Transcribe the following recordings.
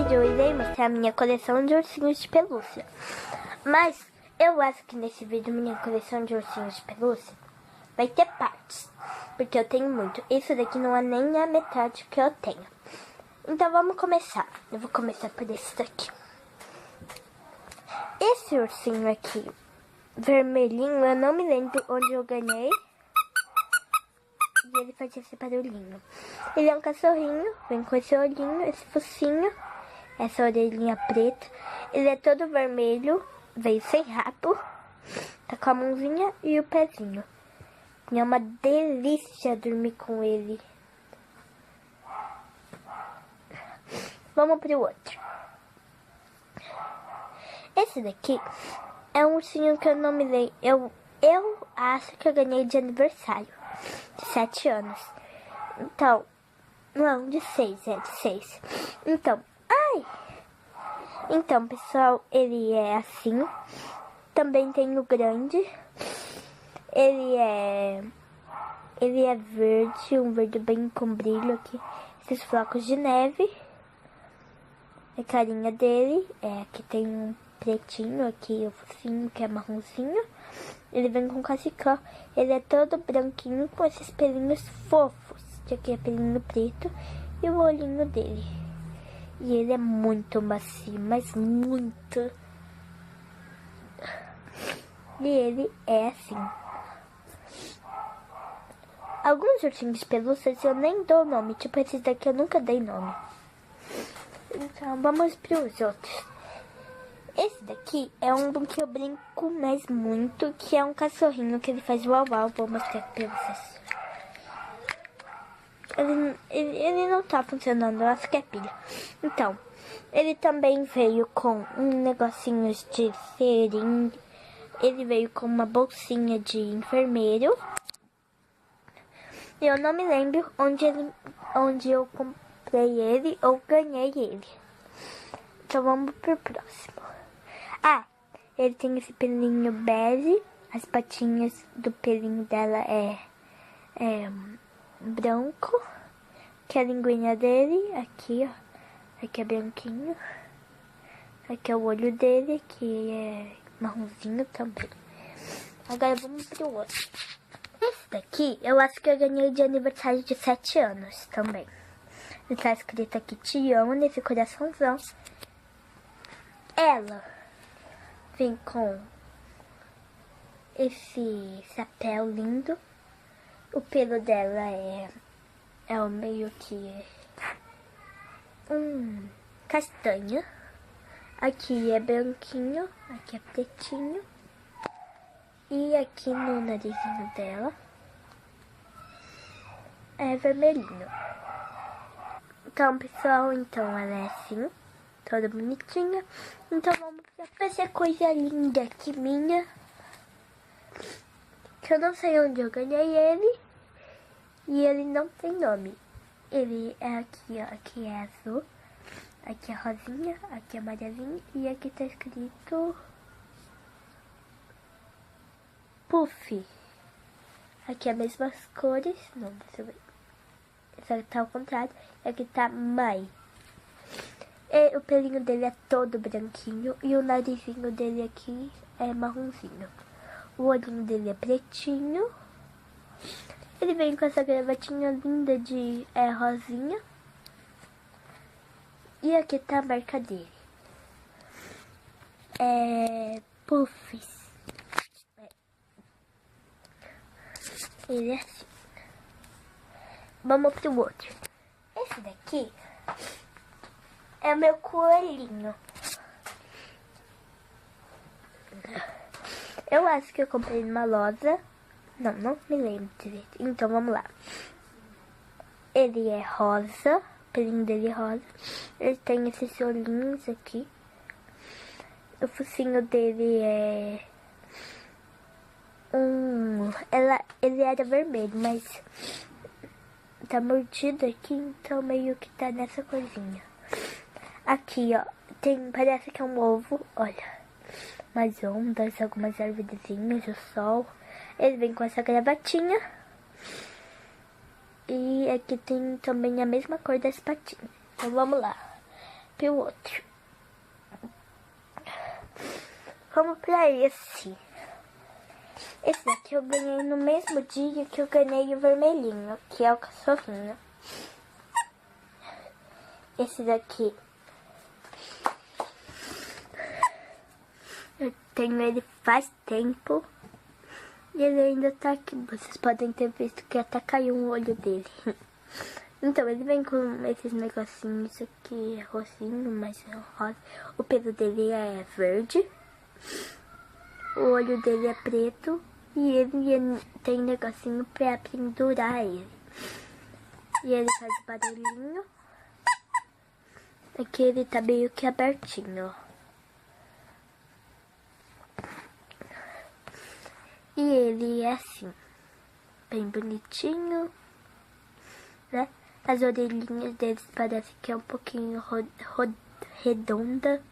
vídeo eu irei mostrar a minha coleção de ursinhos de pelúcia. Mas eu acho que nesse vídeo minha coleção de ursinhos de pelúcia vai ter partes, porque eu tenho muito. Isso daqui não é nem a metade que eu tenho. Então vamos começar. Eu vou começar por esse daqui. Esse ursinho aqui, vermelhinho, eu não me lembro onde eu ganhei. E ele fazia esse barulhinho. Ele é um cachorrinho, vem com esse olhinho, esse focinho, essa orelhinha preta. Ele é todo vermelho, veio sem rabo, tá com a mãozinha e o pezinho. E é uma delícia dormir com ele. Vamos pro outro. Esse daqui é um ursinho que eu não me lembro. Eu acho que eu ganhei de aniversário. De 7 anos. Então, não, de 6, de 6. Então, Então, pessoal, ele é assim. Também tem o grande. Ele é verde, um verde bem com brilho aqui. Esses flocos de neve. A carinha dele aqui tem um pretinho aqui, o focinho que é marronzinho. Ele vem com cachecol. Ele é todo branquinho com esses pelinhos fofos. Aqui é pelinho preto e o olhinho dele. E ele é muito macio, mas muito. E ele é assim. Alguns ursinhos de pelúcia eu nem dou nome. Tipo esses daqui eu nunca dei nome. Então vamos para os outros. Esse daqui é um que eu brinco mais muito, que é um cachorrinho que ele faz uau-uau. Vou mostrar pra vocês. Ele não tá funcionando, eu acho que é pilha. Então, ele também veio com um negocinho de seringa. Ele veio com uma bolsinha de enfermeiro. Eu não me lembro onde eu comprei ele ou ganhei ele. Então vamos pro próximo. Ele tem esse pelinho bege. As patinhas do pelinho dela é branco. Que é a linguinha dele. Aqui, ó. Aqui é branquinho. Aqui é o olho dele, que é marronzinho também. Agora vamos pro outro. Esse daqui, eu acho que eu ganhei de aniversário de 7 anos também. Ele tá escrito aqui, te amo, nesse coraçãozão. Ela vem com esse chapéu lindo. O pelo dela é o meio que castanha. Aqui é branquinho, aqui é pretinho. E aqui no narizinho dela é vermelhinho. Então, pessoal, ela é assim, toda bonitinha. Então vamos pra essa coisa linda aqui minha, que eu não sei onde eu ganhei ele. E ele não tem nome. Ele é aqui, ó. Aqui é azul. Aqui é rosinha. Aqui é amarelinho. E aqui tá escrito Puff. Aqui é as mesmas cores. Não, deixa eu ver. Só tá ao contrário. E aqui tá Mai. E o pelinho dele é todo branquinho. E o narizinho dele aqui é marronzinho. O olhinho dele é pretinho. Ele vem com essa gravatinha linda de rosinha. E aqui tá a marca dele. Puffs. Ele é assim. Vamos pro outro. Esse daqui é meu coelhinho. Eu acho que eu comprei numa loja. Não me lembro direito. Então vamos lá. Ele é rosa. O pelinho dele é rosa. Ele tem esses olhinhos aqui. O focinho dele é ele era vermelho, mas tá mordido aqui, então meio que tá nessa coisinha. Aqui, ó, parece que é um ovo, olha. Umas ondas, algumas árvorezinhas, o sol. Ele vem com essa gravatinha. E aqui tem também a mesma cor das patinhas. Então vamos lá. pro outro. Vamos pra esse. Esse daqui eu ganhei no mesmo dia que eu ganhei o vermelhinho, que é o cachorrinho. Esse daqui eu tenho ele faz tempo e ele ainda tá aqui. Vocês podem ter visto que até caiu um olho dele. Então, ele vem com esses negocinhos aqui, rosinho, mas é rosa. O pelo dele é verde. O olho dele é preto. E ele tem negocinho pra pendurar ele. E ele faz barulhinho. Aqui ele tá meio que abertinho, ó. E ele é assim, bem bonitinho, né? As orelhinhas deles parecem que é um pouquinho redonda.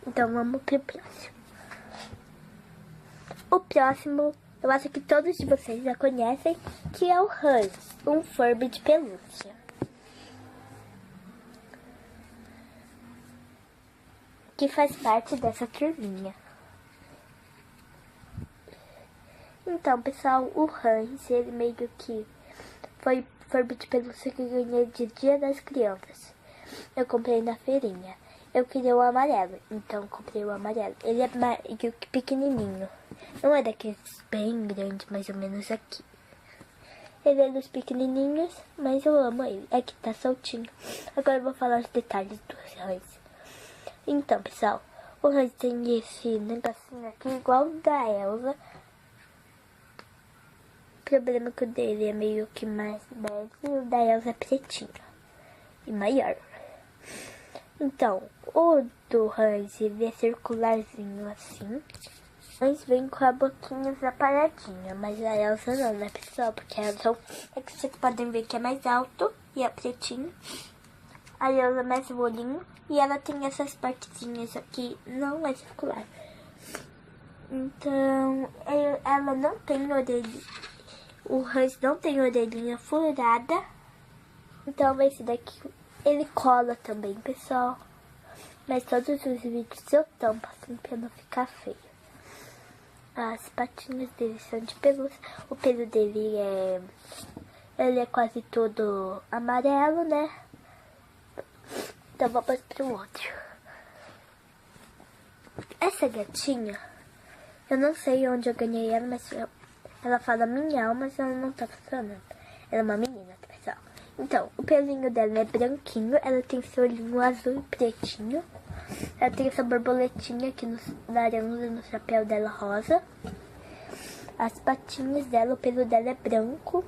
Então vamos pro próximo. O próximo, eu acho que todos de vocês já conhecem, que é o Hans, um Furby de pelúcia. Que faz parte dessa turminha. Então, pessoal, o Hans, ele meio que foi Furby de pelúcia que eu ganhei de Dia das Crianças. Eu comprei na feirinha. Eu queria o amarelo, então comprei o amarelo. Ele é meio que pequenininho. Não é daqueles bem grandes, mais ou menos aqui. Ele é dos pequenininhos, mas eu amo ele. Aqui tá soltinho. Agora eu vou falar os detalhes do Hans. Então, pessoal, o Hans tem esse negocinho aqui igual o da Elsa. O problema que o dele é meio que mais bege e o da Elsa é pretinho e maior. Então, o do Hans ele é circularzinho assim. O Hans vem com a boquinha separadinha, mas a Elsa não, né, pessoal? Porque a Elsa é que vocês podem ver que é mais alto e é pretinho. A Elsa é mais bolinho e ela tem essas partezinhas aqui, não é circular. Então, ela não tem orelha. O Hans não tem orelhinha furada. Então esse daqui, ele cola também, pessoal. Mas todos os vídeos eu tampo assim pra não ficar feio. As patinhas dele são de pelúcia. O pelo dele ele é quase todo amarelo, né? Então vamos pro outro. Essa gatinha, eu não sei onde eu ganhei ela, mas ela fala minha alma, mas ela não tá funcionando. Ela é uma menina, pessoal. Então, o pelinho dela é branquinho, ela tem seu olhinho azul e pretinho. Ela tem essa borboletinha aqui no laranja, no chapéu dela rosa. As patinhas dela, o pelo dela é branco.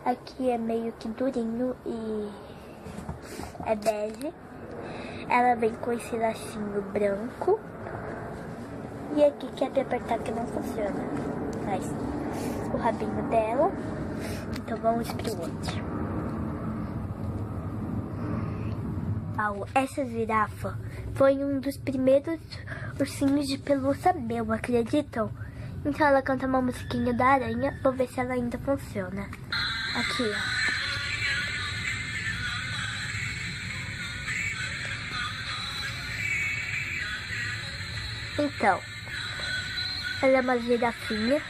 Aqui é meio que durinho e é bege. Ela vem com esse lacinho branco. E aqui que é pra apertar que não funciona. Mas o rabinho dela. Então vamos pro outro. Essa girafa foi um dos primeiros ursinhos de pelúcia meu, acreditam? Então ela canta uma musiquinha da aranha. Vou ver se ela ainda funciona. Aqui, ó. Então, ela é uma girafinha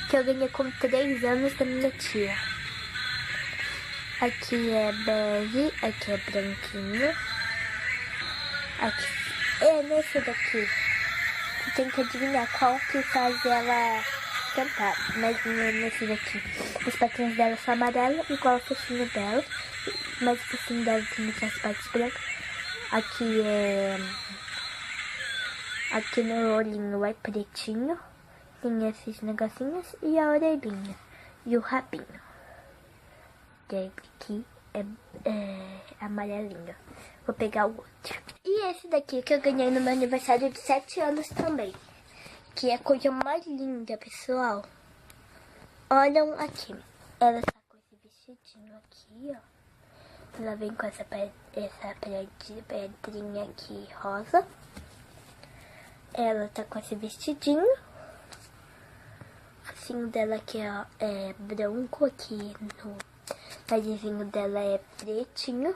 que eu ganhei com 3 anos da minha tia. Aqui é bege, aqui é branquinho. Aqui é nesse daqui. Você tem que adivinhar qual que faz ela cantar. Mas nesse daqui, os patinhos dela são amarelos, igual o focinho dela. Mas o focinho dela tem essas partes brancas. Aqui é... Aqui no olhinho é pretinho, tem esses negocinhos e a orelhinha e o rabinho. E aí aqui é amarelinho. Vou pegar o outro. E esse daqui que eu ganhei no meu aniversário de 7 anos também. Que é a coisa mais linda, pessoal. Olham aqui. Ela está com esse vestidinho aqui, ó. Ela vem com essa pedrinha aqui rosa. Ela tá com esse vestidinho. O focinho dela aqui, ó, é branco. Aqui no narizinho dela é pretinho.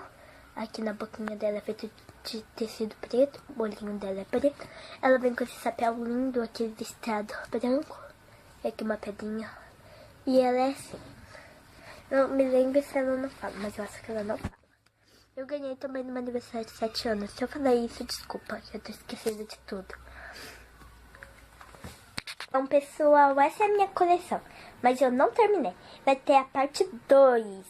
Aqui na boquinha dela é feito de tecido preto. O olhinho dela é preto. Ela vem com esse chapéu lindo, aquele listrado branco. E aqui uma pedrinha. E ela é assim. Não me lembro se ela não fala, mas eu acho que ela não fala. Eu ganhei também no meu aniversário de 7 anos. Se eu falar isso, desculpa, eu tô esquecendo de tudo. Então, pessoal, essa é a minha coleção. Mas eu não terminei. Vai ter a parte 2.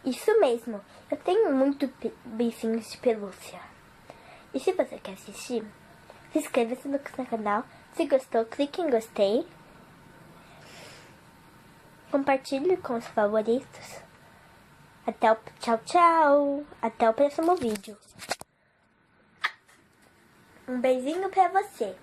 Isso mesmo. Eu tenho muito bichinhos de pelúcia. E se você quer assistir, se inscreva-se no canal. Se gostou, clique em gostei. Compartilhe com os favoritos. Até o tchau, tchau. Até o próximo vídeo. Um beijinho pra você.